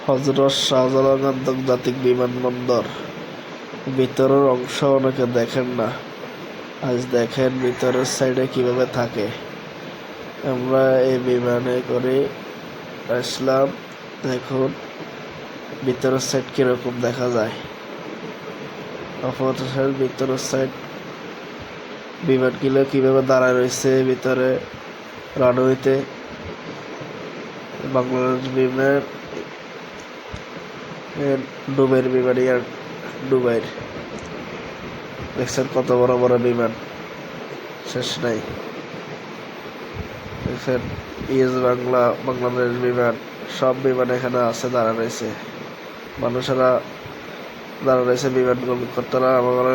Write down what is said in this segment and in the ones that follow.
হজরত শাহজালাল আন্তর্জাতিক বিমানবন্দর ভিতরের অংশ অনেকে দেখেন না। আজ দেখেন ভিতরের সাইডে কিভাবে থাকে। আমরা এই বিমানে করে আসলাম। দেখুন ভিতরের সাইড কিরকম দেখা যায়। অপর ভিতরের সাইড বিমানগুলো কিভাবে দাঁড়ায় রয়েছে ভিতরে রানওয়েতে। বাংলাদেশ বিমান ডুবের বিমান, ইয়ার ডুবাইয়ের দেখছেন কত বড় বড় বিমান, শেষ নাই। দেখছেন ইয়েস বাংলা, বাংলাদেশ বিমান, সব বিমান এখানে আছে, দাঁড়া রয়েছে। মানুষেরা দাঁড়া রয়েছে বিমানগুলো তারা আমার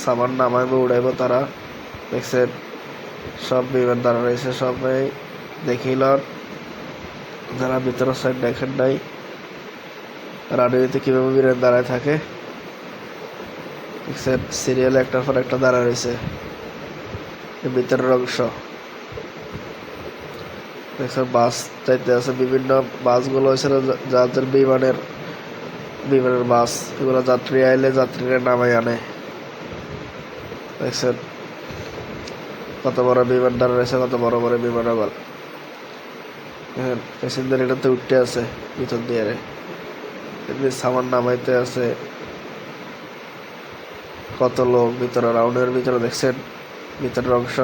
সামান নামাইব উড়াইব তারা। দেখছেন সব বিমান দাঁড়া রয়েছে। সবাই দেখিল যারা ভিতরের সাইড দেখেন নাই রানওয়েতে কিভাবে বিমান দাঁড়ায় থাকে। দেখছেন সিরিয়ালে একটার পর একটা দাঁড়া রয়েছে ভিতরের অংশ। দেখছেন বাস চাইতে আছে, বিভিন্ন বাসগুলো হয়েছে যাদের বিমানের বাস, এগুলো যাত্রী আইলে যাত্রীরা নামাই আনে। দেখছেন কত বড় বিমান দাঁড়া রয়েছে, কত বড় বড় বিমান। আবার প্যাসেঞ্জার এটাতে উঠতে আছে ভিতর দিয়ে, এমনি সামান নামাইতে আছে। কত লোক ভিতরে রাউন্ডের ভিতরে, দেখছেন ভিতরের অংশ।